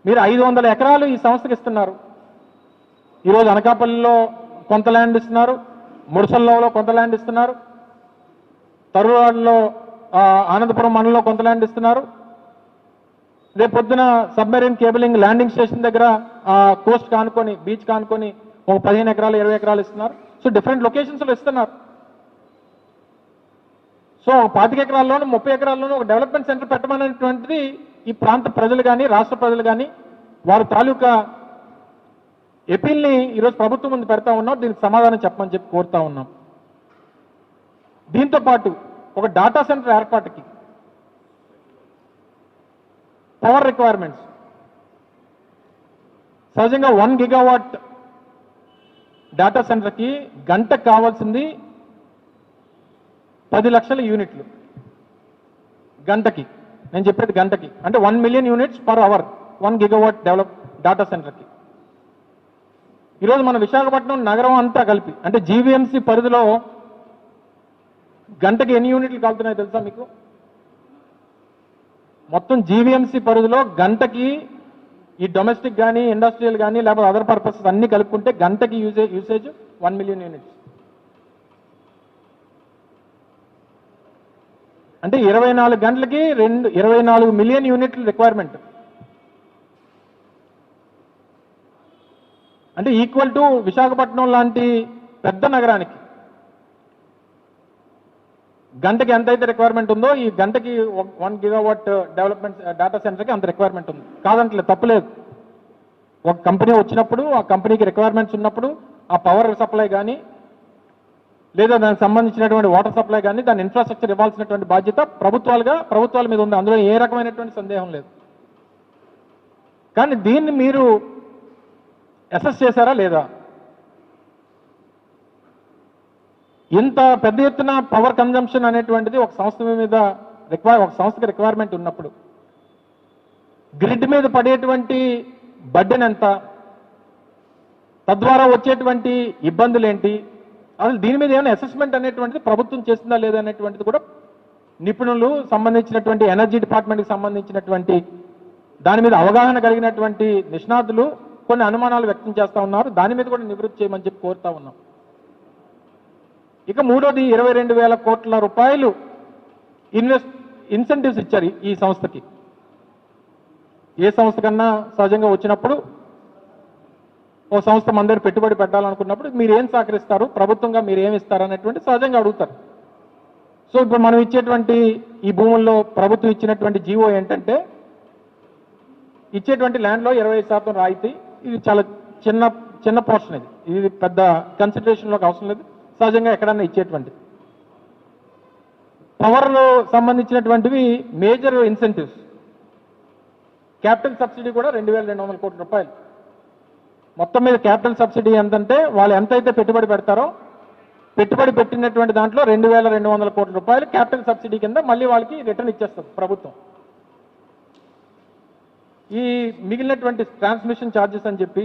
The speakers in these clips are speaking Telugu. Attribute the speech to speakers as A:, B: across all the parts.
A: మీరు 500 ఎకరాలు ఈ సంస్థకి ఇస్తున్నారు. ఈరోజు అనకాపల్లిలో కొంత ల్యాండ్ ఇస్తున్నారు, ముడసల్లో కొంత ల్యాండ్ ఇస్తున్నారు, తరువాడలో ఆనందపురం మండలంలో కొంత ల్యాండ్ ఇస్తున్నారు. రేపు పొద్దున సబ్మెరీన్ కేబులింగ్ ల్యాండింగ్ స్టేషన్ దగ్గర కోస్ట్ కానుకొని బీచ్ కానుకొని ఒక 15 ఎకరాలు 20 ఎకరాలు ఇస్తున్నారు. సో డిఫరెంట్ లొకేషన్స్లో ఇస్తున్నారు. సో 25 ఎకరాల్లోనూ 30 ఎకరాల్లోనూ ఒక డెవలప్మెంట్ సెంటర్ పెట్టమనేటువంటిది ఈ ప్రాంత ప్రజలు కానీ రాష్ట్ర ప్రజలు కానీ వారి తాలూకా ఎపీల్ని ఈరోజు ప్రభుత్వం ముందు పెడతా ఉన్నాం. దీనికి సమాధానం చెప్పమని చెప్పి కోరుతా ఉన్నాం. దీంతో పాటు ఒక డాటా సెంటర్ ఏర్పాటుకి పవర్ రిక్వైర్మెంట్స్ సహజంగా 1 గిగావాట్ డాటా సెంటర్కి గంటకు కావాల్సింది 10 లక్షల యూనిట్లు గంటకి. నేను చెప్పేది గంటకి అంటే 1 million units per hour 1 gigawatt develop data సెంటర్కి. ఈరోజు మన విశాఖపట్నం నగరం అంతా కలిపి అంటే జీవీఎంసీ పరిధిలో గంటకి ఎన్ని యూనిట్లు కాలుతున్నాయో తెలుసా మీకు? మొత్తం జీవీఎంసీ పరిధిలో గంటకి ఈ డొమెస్టిక్ కానీ ఇండస్ట్రియల్ కానీ లేకపోతే అదర్ పర్పసెస్ అన్ని కలుపుకుంటే గంటకి యూసేజ్ 1 మిలియన్ యూనిట్స్. అంటే 24 గంటలకి 24 మిలియన్ యూనిట్లు రిక్వైర్మెంట్. అంటే ఈక్వల్ టు విశాఖపట్నం లాంటి పెద్ద నగరానికి గంటకి ఎంతైతే రిక్వైర్మెంట్ ఉందో ఈ గంటకి 1 గిగావాట్ డెవలప్మెంట్ డేటా సెంటర్కి అంత రిక్వైర్మెంట్ ఉంది. కాదంటలేదు, తప్పులేదు. ఒక కంపెనీ వచ్చినప్పుడు ఆ కంపెనీకి రిక్వైర్మెంట్స్ ఉన్నప్పుడు ఆ పవర్ సప్లై కానీ లేదా దానికి సంబంధించినటువంటి వాటర్ సప్లై కానీ దాని ఇన్ఫ్రాస్ట్రక్చర్ ఇవ్వాల్సినటువంటి బాధ్యత ప్రభుత్వాల మీద ఉంది. అందులో ఏ రకమైనటువంటి సందేహం లేదు. కానీ దీన్ని మీరు అసెస్ చేశారా లేదా? ఇంత పెద్ద ఎత్తున పవర్ కన్జంప్షన్ అనేటువంటిది ఒక సంస్థకి రిక్వైర్మెంట్ ఉన్నప్పుడు గ్రిడ్ మీద పడేటువంటి బర్డెన్ ఎంత, తద్వారా వచ్చేటువంటి ఇబ్బందులు ఏంటి, అసలు దీని మీద ఏమైనా అసెస్మెంట్ అనేటువంటిది ప్రభుత్వం చేస్తుందా లేదా అనేటువంటిది కూడా నిపుణులు సంబంధించినటువంటి ఎనర్జీ డిపార్ట్మెంట్కి సంబంధించినటువంటి దాని మీద అవగాహన కలిగినటువంటి నిష్ణాతులు కొన్ని అనుమానాలు వ్యక్తం చేస్తూ ఉన్నారు. దాని మీద కూడా నివృత్తి చేయమని చెప్పి కోరుతా ఉన్నాం. ఇక మూడోది 22,000 కోట్ల రూపాయలు ఇన్సెంటివ్స్ ఇచ్చారు ఈ సంస్థకి. ఏ సంస్థ కన్నా సహజంగా వచ్చినప్పుడు ఓ సంస్థ మన దగ్గర పెట్టుబడి పెట్టాలనుకున్నప్పుడు మీరు ఏం సహకరిస్తారు, ప్రభుత్వంగా మీరు ఏమి ఇస్తారు అనేటువంటి సహజంగా అడుగుతారు. సో ఇప్పుడు మనం ఇచ్చేటువంటి ఈ భూముల్లో ప్రభుత్వం ఇచ్చినటువంటి జీవో ఏంటంటే ఇచ్చేటువంటి ల్యాండ్లో 25% రాయితీ. ఇది చాలా చిన్న పోర్షన్. ఇది పెద్ద కన్సిడరేషన్లోకి అవసరం లేదు. సహజంగా ఎక్కడన్నా ఇచ్చేటువంటి పవర్లో సంబంధించినటువంటివి మేజర్ ఇన్సెంటివ్స్. క్యాపిటల్ సబ్సిడీ కూడా 2,200 కోట్ల రూపాయలు. మొత్తం మీద క్యాపిటల్ సబ్సిడీ ఎంతంటే వాళ్ళు ఎంతైతే పెట్టుబడి పెడతారో పెట్టుబడి పెట్టినటువంటి దాంట్లో 2,200 కోట్ల రూపాయలు క్యాపిటల్ సబ్సిడీ కింద మళ్ళీ వాళ్ళకి రిటర్న్ ఇచ్చేస్తుంది ప్రభుత్వం. ఈ మిగిలినటువంటి ట్రాన్స్మిషన్ ఛార్జెస్ అని చెప్పి,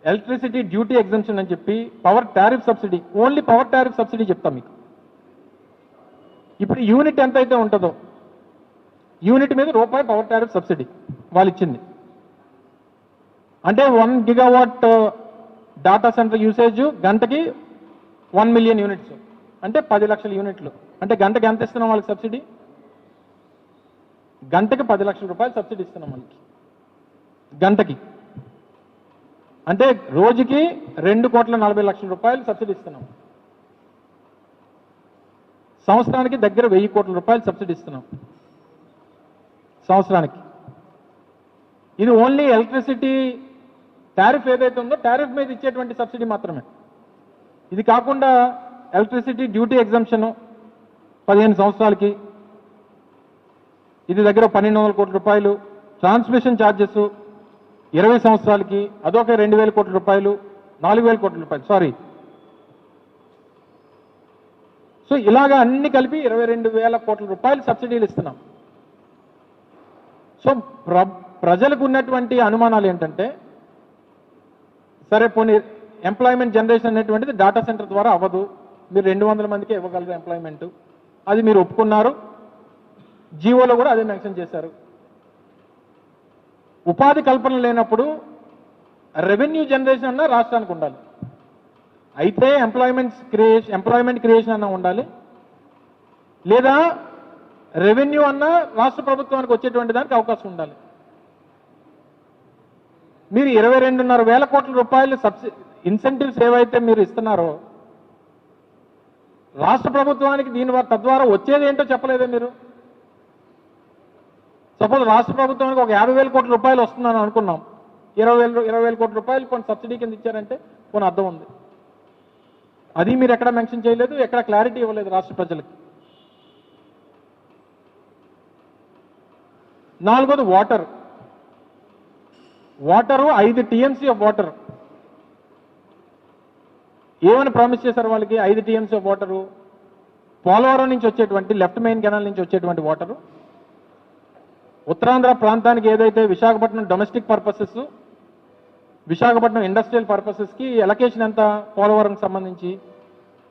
A: ఎలక్ట్రిసిటీ డ్యూటీ ఎగ్జంప్షన్ అని చెప్పి, power tariff subsidy, only power tariff subsidy చెప్తాం మీకు. ఇప్పుడు యూనిట్ ఎంతైతే ఉంటుందో యూనిట్ మీద రూపాయి పవర్ టారిఫ్ సబ్సిడీ వాళ్ళు ఇచ్చింది. అంటే 1 గిగావాట్ డాటా సెంటర్ యూసేజ్ గంటకి 1 మిలియన్ యూనిట్స్ అంటే 10 లక్షల యూనిట్లు. అంటే గంటకి ఎంత ఇస్తున్నాం వాళ్ళకి సబ్సిడీ? గంటకి 10 లక్షల రూపాయలు సబ్సిడీ ఇస్తున్నాం వాళ్ళకి గంటకి. అంటే రోజుకి 2,40,00,000 రూపాయలు సబ్సిడీ ఇస్తున్నాం. సంవత్సరానికి దగ్గర 1,000 కోట్ల రూపాయలు సబ్సిడీ ఇస్తున్నాం సంవత్సరానికి. ఇది ఓన్లీ ఎలక్ట్రిసిటీ టారిఫ్ ఏదైతే ఉందో టారిఫ్ మీద ఇచ్చేటువంటి సబ్సిడీ మాత్రమే. ఇది కాకుండా ఎలక్ట్రిసిటీ డ్యూటీ ఎగ్జంప్షన్ 15 సంవత్సరాలకి, ఇది దగ్గర 1,200 కోట్ల రూపాయలు. ట్రాన్స్మిషన్ ఛార్జెస్ 20 సంవత్సరాలకి అదొక 2,000 కోట్ల రూపాయలు, 4,000 కోట్ల రూపాయలు సారీ. సో ఇలాగా అన్ని కలిపి 22,000 కోట్ల రూపాయలు సబ్సిడీలు ఇస్తున్నాం. సో ప్రజలకు ఉన్నటువంటి అనుమానాలు ఏంటంటే, సరే పోనీ ఎంప్లాయ్మెంట్ జనరేషన్ అనేటువంటిది డాటా సెంటర్ ద్వారా అవ్వదు, మీరు 200 మందికే ఇవ్వగలరు ఎంప్లాయ్మెంట్, అది మీరు ఒప్పుకున్నారు, జీవోలో కూడా అదే మెన్షన్ చేశారు. ఉపాధి కల్పన లేనప్పుడు రెవెన్యూ జనరేషన్ అన్న రాష్ట్రానికి ఉండాలి. అయితే ఎంప్లాయ్మెంట్ క్రియేషన్ అన్న ఉండాలి, లేదా రెవెన్యూ అన్న రాష్ట్ర ప్రభుత్వానికి వచ్చేటువంటి దానికి అవకాశం ఉండాలి. మీరు 22,500 కోట్ల రూపాయలు ఇన్సెంటివ్స్ ఏవైతే మీరు ఇస్తున్నారో రాష్ట్ర ప్రభుత్వానికి తద్వారా వచ్చేది ఏంటో చెప్పలేదే మీరు. సపోజ్ రాష్ట్ర ప్రభుత్వానికి ఒక 50,000 కోట్ల రూపాయలు వస్తుందని అనుకున్నాం, 20,000 కోట్ల రూపాయలు కొన్ని సబ్సిడీ కింద ఇచ్చారంటే కొన్ని అర్థం ఉంది. అది మీరు ఎక్కడ మెన్షన్ చేయలేదు, ఎక్కడ క్లారిటీ ఇవ్వలేదు రాష్ట్ర ప్రజలకి. నాలుగోది వాటరు 5 టీఎంసీ ఆఫ్ వాటర్. ఏమని ప్రామిస్ చేశారు వాళ్ళకి? 5 టీఎంసీ ఆఫ్ వాటరు పోలవరం నుంచి వచ్చేటువంటి లెఫ్ట్ మెయిన్ కెనాల్ నుంచి వచ్చేటువంటి వాటరు, ఉత్తరాంధ్ర ప్రాంతానికి ఏదైతే Visakhapatnam domestic purposes, Visakhapatnam industrial పర్పసెస్కి ఎలకేషన్ ఎంత పోలవరంకి సంబంధించి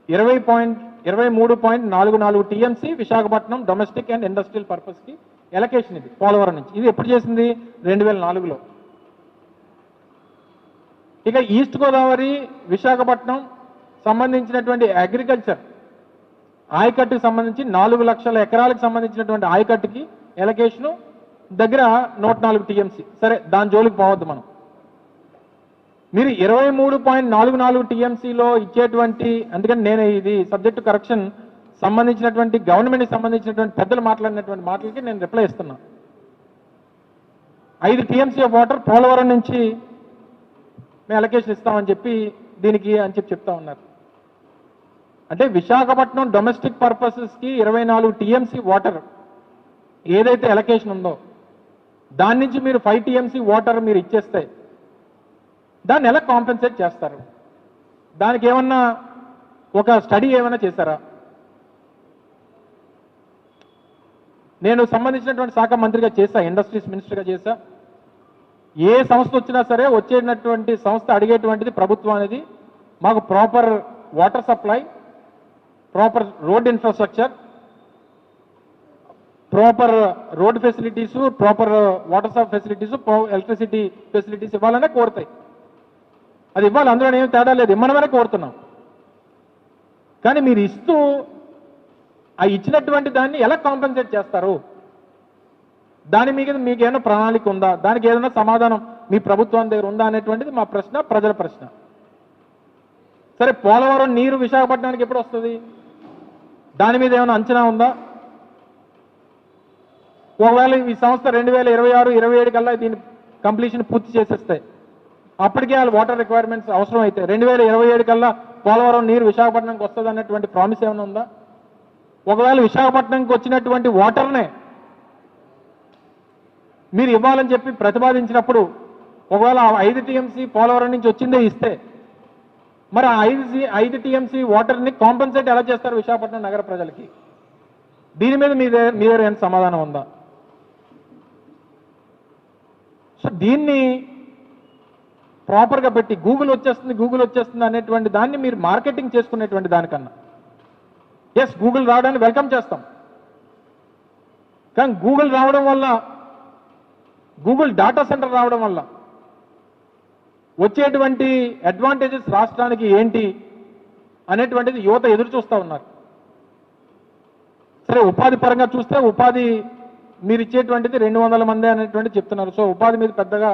A: 23.44 TMC Visakhapatnam domestic and industrial పర్పస్కి ఎలకేషన్ ఇది పోలవరం నుంచి. ఇది ఎప్పుడు చేసింది? 2004లో. ఇక ఈస్ట్ గోదావరి విశాఖపట్నం సంబంధించినటువంటి అగ్రికల్చర్ ఆయకట్టుకు సంబంధించి 4 లక్షల ఎకరాలకు సంబంధించినటువంటి ఆయకట్టుకి ఎలకేషను దగ్గర 104 టీఎంసీ. సరే, దాని జోలికి పోవద్దు మనం. మీరు 23.44 టీఎంసీలో ఇచ్చేటువంటి, అందుకని నేను ఇది సబ్జెక్టు కరెక్షన్ సంబంధించినటువంటి గవర్నమెంట్కి సంబంధించినటువంటి పెద్దలు మాట్లాడినటువంటి మాటలకి నేను రిప్లై ఇస్తున్నా. 5 టీఎంసీ ఆఫ్ వాటర్ పోలవరం నుంచి మేము అలొకేషన్ ఇస్తామని చెప్పి దీనికి అని చెప్తా ఉన్నారు. అంటే విశాఖపట్నం డొమెస్టిక్ పర్పసెస్కి 24 టీఎంసీ వాటర్ ఏదైతే అలొకేషన్ ఉందో దాని నుంచి మీరు 5 టీఎంసీ వాటర్ మీరు ఇచ్చేస్తే దాన్ని ఎలా కాంపెన్సేట్ చేస్తారు? దానికి ఏమన్నా ఒక స్టడీ ఏమైనా చేశారా? నేను సంబంధించినటువంటి శాఖ మంత్రిగా చేశా, ఇండస్ట్రీస్ మినిస్టర్గా చేశా. ఏ సంస్థ వచ్చినా సరే వచ్చేటటువంటి సంస్థ అడిగేటువంటిది ప్రభుత్వం అనేది మాకు proper water supply, proper road infrastructure, proper road facilities, proper water supply facilities, electricity facilities ఇవ్వాలనే కోరుతాయి. అది ఇవ్వాలి, అందులో ఏం తేడా లేదు, ఇమ్మనమనే కోరుతున్నాం. కానీ మీరు ఇస్తూ ఆ ఇచ్చినటువంటి దాన్ని ఎలా కాంపెన్సేట్ చేస్తారు? దాని మీద మీకు ఏమైనా ప్రణాళిక ఉందా? దానికి ఏదైనా సమాధానం మీ ప్రభుత్వం దగ్గర ఉందా అనేటువంటిది మా ప్రశ్న, ప్రజల ప్రశ్న. సరే, పోలవరం నీరు విశాఖపట్నానికి ఎప్పుడు వస్తుంది? దాని మీద ఏమైనా అంచనా ఉందా? ఒకవేళ ఈ సంస్థ 2026-27 కల్లా దీని కంప్లీషన్ పూర్తి చేసేస్తాయి, అప్పటికే వాళ్ళు వాటర్ రిక్వైర్మెంట్స్ అవసరం అయితే 2027 కల్లా పోలవరం నీరు విశాఖపట్నంకి వస్తుంది అన్నటువంటి ప్రామిస్ ఏమైనా ఉందా? ఒకవేళ విశాఖపట్నంకి వచ్చినటువంటి వాటర్నే మీరు ఇవ్వాలని చెప్పి ప్రతిపాదించినప్పుడు ఒకవేళ 5 టీఎంసీ పోలవరం నుంచి వచ్చిందే ఇస్తే మరి ఆ 5 టీఎంసీ వాటర్ని కాంపెన్సేట్ ఎలా చేస్తారు విశాఖపట్నం నగర ప్రజలకి? దీని మీద మీ దగ్గర ఏం సమాధానం ఉందా? సో దీన్ని ప్రాపర్గా పెట్టి గూగుల్ వచ్చేస్తుంది అనేటువంటి దాన్ని మీరు మార్కెటింగ్ చేసుకునేటువంటి దానికన్నా, ఎస్ గూగుల్ రావడాన్ని వెల్కమ్ చేస్తాం, కానీ గూగుల్ రావడం వల్ల, గూగుల్ డాటా సెంటర్ రావడం వల్ల వచ్చేటువంటి అడ్వాంటేజెస్ రాష్ట్రానికి ఏంటి అనేటువంటిది యువత ఎదురు చూస్తూ ఉన్నారు. సరే, ఉపాధి పరంగా చూస్తే ఉపాధి మీరు ఇచ్చేటువంటిది 200 మంది అనేటువంటి చెప్తున్నారు. సో ఉపాధి మీద పెద్దగా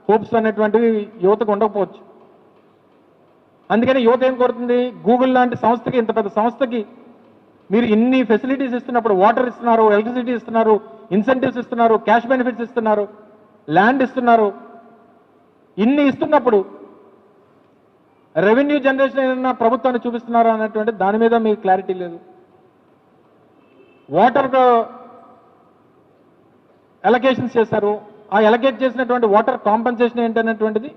A: హోప్స్ అనేటువంటివి యువతకు ఉండకపోవచ్చు. అందుకని యువత ఏం కోరుతుంది? గూగుల్ లాంటి సంస్థకి, ఇంత పెద్ద సంస్థకి మీరు ఇన్ని ఫెసిలిటీస్ ఇస్తున్నప్పుడు, వాటర్ ఇస్తున్నారు, ఎలక్ట్రిసిటీ ఇస్తున్నారు, ఇన్సెంటివ్స్ ఇస్తున్నారు, క్యాష్ బెనిఫిట్స్ ఇస్తున్నారు, ల్యాండ్ ఇస్తున్నారు, ఇన్ని ఇస్తున్నప్పుడు రెవెన్యూ జనరేషన్ ఏదైనా ప్రభుత్వాన్ని చూపిస్తున్నారా అనేటువంటి దాని మీద మీకు క్లారిటీ లేదు. వాటర్ అలొకేషన్స్ చేశారు, ఆ అలొకేట్ చేసినటువంటి వాటర్ కాంపెన్సేషన్ ఏంటనేటువంటిది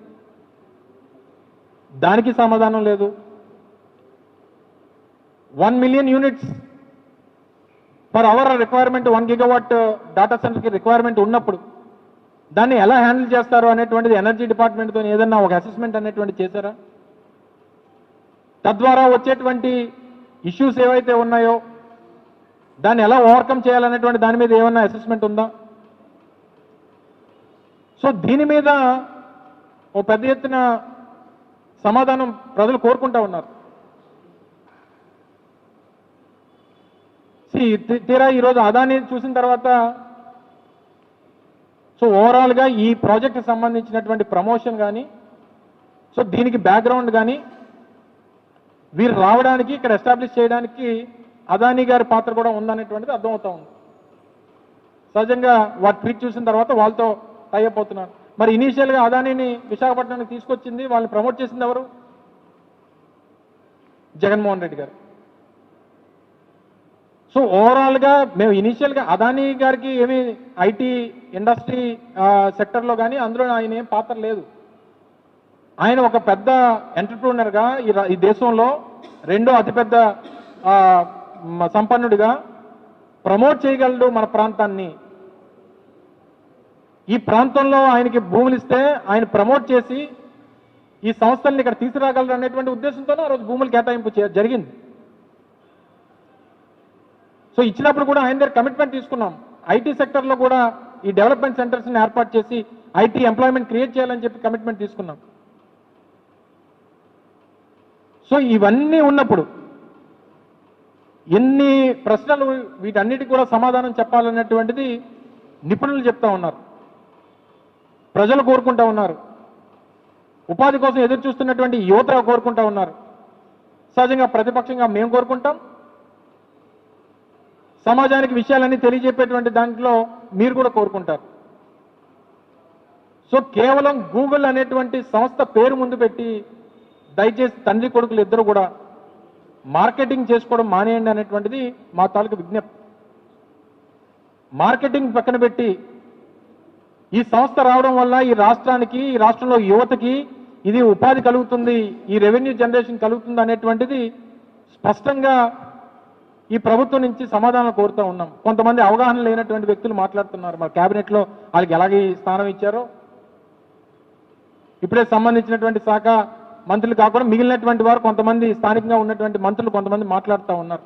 A: దానికి సమాధానం లేదు. 1 million units per hour requirement, 1 gigawatt data సెంటర్కి రిక్వైర్మెంట్ ఉన్నప్పుడు దాన్ని ఎలా హ్యాండిల్ చేస్తారు అనేటువంటిది ఎనర్జీ డిపార్ట్మెంట్తో ఏదన్నా ఒక అసెస్మెంట్ అనేటువంటి చేశారా? తద్వారా వచ్చేటువంటి ఇష్యూస్ ఏవైతే ఉన్నాయో దాన్ని ఎలా ఓవర్కమ్ చేయాలనేటువంటి దాని మీద ఏమన్నా అసెస్మెంట్ ఉందా? సో దీని మీద ఓ పెద్ద ఎత్తున సమాధానం ప్రజలు కోరుకుంటా ఉన్నారు. తీరా ఈరోజు అదాని చూసిన తర్వాత సో ఓవరాల్గా ఈ ప్రాజెక్ట్కి సంబంధించినటువంటి ప్రమోషన్ కానీ సో దీనికి బ్యాక్గ్రౌండ్ కానీ వీరు రావడానికి ఇక్కడ ఎస్టాబ్లిష్ చేయడానికి అదానీ గారి పాత్ర కూడా ఉందనేటువంటిది అర్థమవుతా ఉంది. సహజంగా వాటి ట్వీట్ చూసిన తర్వాత వాళ్ళతో టైఅప్ అవుతున్నారు. మరి ఇనీషియల్గా అదానీని విశాఖపట్నానికి తీసుకొచ్చింది, వాళ్ళని ప్రమోట్ చేసింది ఎవరు? జగన్మోహన్ రెడ్డి గారు. సో ఓవరాల్గా మేము ఇనీషియల్గా అదానీ గారికి ఏమి ఐటీ ఇండస్ట్రీ సెక్టర్లో కానీ అందులో ఆయన ఏం పాత్ర లేదు. ఆయన ఒక పెద్ద ఎంటర్ప్రూనర్గా ఈ దేశంలో రెండో అతిపెద్ద సంపన్నుడిగా ప్రమోట్ చేయగలడు మన ప్రాంతాన్ని. ఈ ప్రాంతంలో ఆయనకి భూములు ఇస్తే ఆయన ప్రమోట్ చేసి ఈ సంస్థల్ని ఇక్కడ తీసుకురాగలరు అనేటువంటి ఉద్దేశంతోనే ఆ రోజు భూములు కేటాయింపు జరిగింది. సో ఇచ్చినప్పుడు కూడా ఆయన దగ్గర కమిట్మెంట్ తీసుకున్నాం. ఐటీ సెక్టర్లో కూడా ఈ డెవలప్మెంట్ సెంటర్స్ని ఏర్పాటు చేసి ఐటీ ఎంప్లాయ్మెంట్ క్రియేట్ చేయాలని చెప్పి కమిట్మెంట్ తీసుకున్నాం. సో ఇవన్నీ ఉన్నప్పుడు ఎన్ని ప్రశ్నలు వీటన్నిటికి కూడా సమాధానం చెప్పాలన్నటువంటిది నిపుణులు చెప్తా ఉన్నారు, ప్రజలు కోరుకుంటా ఉన్నారు, ఉపాధి కోసం ఎదురు చూస్తున్నటువంటి యువత కోరుకుంటా ఉన్నారు. సహజంగా ప్రతిపక్షంగా మేము కోరుకుంటాం, సమాజానికి విషయాలన్నీ తెలియజెప్పేటువంటి దాంట్లో మీరు కూడా కోరుకుంటారు. సో కేవలం గూగుల్ అనేటువంటి సంస్థ పేరు ముందు పెట్టి దయచేసి తండ్రి కొడుకులు ఇద్దరు కూడా మార్కెటింగ్ చేసుకోవడం మానేయండి అనేటువంటిది మా తాలూకు విజ్ఞప్తి. మార్కెటింగ్ పక్కన పెట్టి ఈ సంస్థ రావడం వల్ల ఈ రాష్ట్రానికి, ఈ రాష్ట్రంలో యువతకి ఇది ఉపాధి కలుగుతుంది, ఈ రెవెన్యూ జనరేషన్ కలుగుతుంది అనేటువంటిది స్పష్టంగా ఈ ప్రభుత్వం నుంచి సమాధానం కోరుతూ ఉన్నాం. కొంతమంది అవగాహన లేనటువంటి వ్యక్తులు మాట్లాడుతున్నారు. మా క్యాబినెట్లో వాళ్ళకి ఎలాగే స్థానం ఇచ్చారో, ఇప్పుడే సంబంధించినటువంటి శాఖ మంత్రులు కాకుండా మిగిలినటువంటి వారు కొంతమంది స్థానికంగా ఉన్నటువంటి మంత్రులు కొంతమంది మాట్లాడుతూ ఉన్నారు.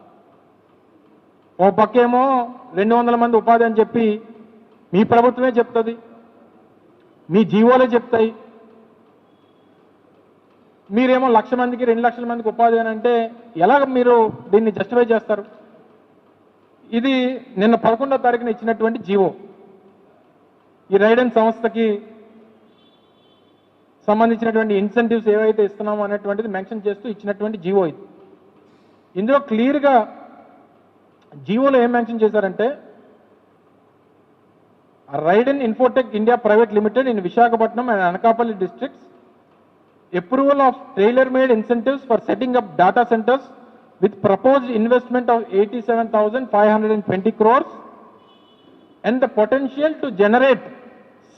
A: ఓ పక్కేమో 200 మంది ఉపాధి అని చెప్పి మీ ప్రభుత్వమే చెప్తుంది, మీ జీవోలే చెప్తాయి. మీరేమో 1,00,000 మందికి 2 లక్షల మందికి ఉపాధి అని అంటే ఎలాగ మీరు దీన్ని జస్టిఫై చేస్తారు? ఇది నిన్న 11వ తారీఖున ఇచ్చినటువంటి జీవో, ఈ రైడెన్ సంస్థకి సంబంధించినటువంటి ఇన్సెంటివ్స్ ఏవైతే ఇస్తున్నామో అనేటువంటిది మెన్షన్ చేస్తూ ఇచ్చినటువంటి జీవో ఇది. ఇందులో క్లియర్గా జీవోలో ఏం మెన్షన్ చేశారంటే, Raiden Infotech India private limited in Visakhapatnam and Anakapalli districts approval of tailor-made incentives for setting up data centers with proposed investment of 87,520 crores and the potential to generate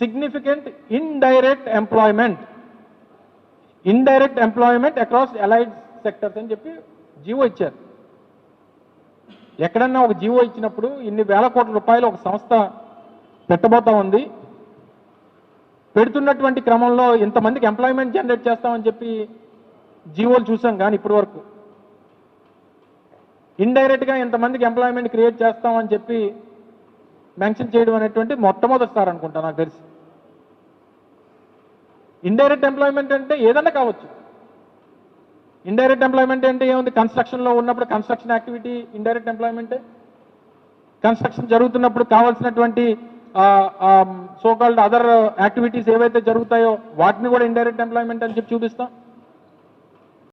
A: significant indirect employment across allied sectors అని చెప్పి జీవో ఇచ్చారు. ఎక్కడన్నా ఒక జీవో ఇచ్చినప్పుడు ఇన్ని వేల కోట్ల రూపాయలు ఒక సంస్థ పెట్టబోతా ఉంది, పెడుతున్నటువంటి క్రమంలో ఇంతమందికి ఎంప్లాయ్మెంట్ జనరేట్ చేస్తామని చెప్పి జీవోలు చూసాం. కానీ ఇప్పటి వరకు ఇండైరెక్ట్గా ఇంతమందికి ఎంప్లాయ్మెంట్ క్రియేట్ చేస్తామని చెప్పి మెన్షన్ చేయడం అనేటువంటి మొట్టమొదటిసారి అనుకుంటా నాకు తెలిసి. ఇండైరెక్ట్ ఎంప్లాయ్మెంట్ అంటే ఏదన్నా కావచ్చు. ఇండైరెక్ట్ ఎంప్లాయ్మెంట్ అంటే ఏముంది? కన్స్ట్రక్షన్లో ఉన్నప్పుడు కన్స్ట్రక్షన్ యాక్టివిటీ ఇండైరెక్ట్ ఎంప్లాయ్మెంటే. కన్స్ట్రక్షన్ జరుగుతున్నప్పుడు కావాల్సినటువంటి సో కాల్డ్ అదర్ యాక్టివిటీస్ ఏవైతే జరుగుతాయో వాటిని కూడా ఇండైరెక్ట్ ఎంప్లాయ్మెంట్ అని చెప్పి చూపిస్తాం.